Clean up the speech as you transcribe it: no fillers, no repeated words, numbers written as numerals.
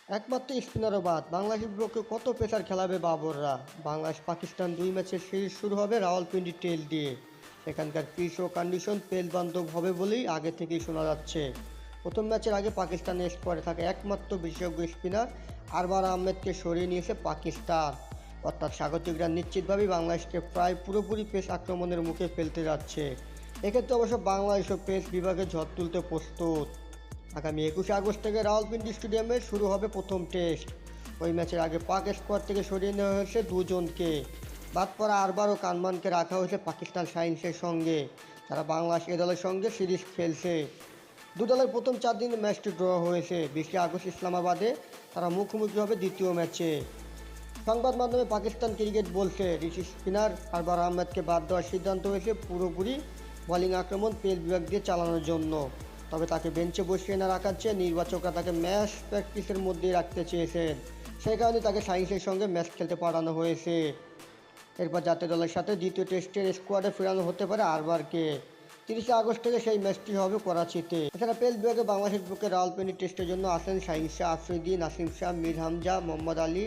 একমাত্র স্পিনারও বাদ, বাংলাদেশের বিপক্ষে কত পেসার খেলাবে বাবররা। বাংলাদেশ পাকিস্তান 2 ম্যাচের সিরিজ শুরু হবে রাওয়ালপিন্ডি টেল দিয়ে। সেখানকার পিচ ও কন্ডিশন পেস বান্ধব হবে বলেই আগে থেকেই শোনা যাচ্ছে। প্রথম ম্যাচের আগে পাকিস্তানের স্কোয়াডে থাকা একমাত্র বিশেষজ্ঞ স্পিনার আরবার আহমেদকে সরিয়ে নিয়েছে পাকিস্তান। অর্থাৎ স্বাগতিকরা নিশ্চিতভাবেই বাংলাদেশকে প্রায় পুরোপুরি পেস আক্রমণের মুখে ফেলতে যাচ্ছে। এক্ষেত্রে অবশ্য বাংলাদেশও পেস বিভাগে ঝড় তুলতে প্রস্তুত। আগামী 21 আগস্ট থেকে রাওয়ালপিন্ডি স্টেডিয়ামে শুরু হবে প্রথম টেস্ট। ওই ম্যাচের আগে পাক স্কোয়াড থেকে সরিয়ে নেওয়া হয়েছে দুজনকে। বাদ পড়া আরবার ও কানমানকে রাখা হয়েছে পাকিস্তান শাহিনসের সঙ্গে, যারা বাংলাদেশ এ দলের সঙ্গে সিরিজ খেলছে। দু দলের প্রথম 4 দিনের ম্যাচটি ড্র হয়েছে। 20 আগস্ট ইসলামাবাদে তারা মুখোমুখি হবে দ্বিতীয় ম্যাচে। সংবাদ মাধ্যমে পাকিস্তান ক্রিকেট বলছে, ঋষি স্পিনার আরবার আহমেদকে বাদ দেওয়ার সিদ্ধান্ত হয়েছে পুরোপুরি বোলিং আক্রমণ পেস বিভাগ দিয়ে চালানোর জন্য। তবে তাকে বেঞ্চে বসিয়ে না রাখার চেয়ে নির্বাচকরা তাকে ম্যাচ প্র্যাকটিসের মধ্যেই রাখতে চেয়েছেন। সেই কারণে তাকে সাইন্সের সঙ্গে ম্যাচ খেলতে পাঠানো হয়েছে। এরপর জাতীয় দলের সাথে দ্বিতীয় টেস্টের স্কোয়াডে ফেরানো হতে পারে আরবারকে। 30 আগস্ট থেকে সেই ম্যাচটি হবে করাচিতে। এছাড়া পেস বিভাগে বাংলাদেশের বিপক্ষে রাওয়ালপিন্ডি টেস্টের জন্য আসেন শাহিন শাহ আফ্রিদি, নাসিম শাহ, মীর হামজা, মোহাম্মদ আলী,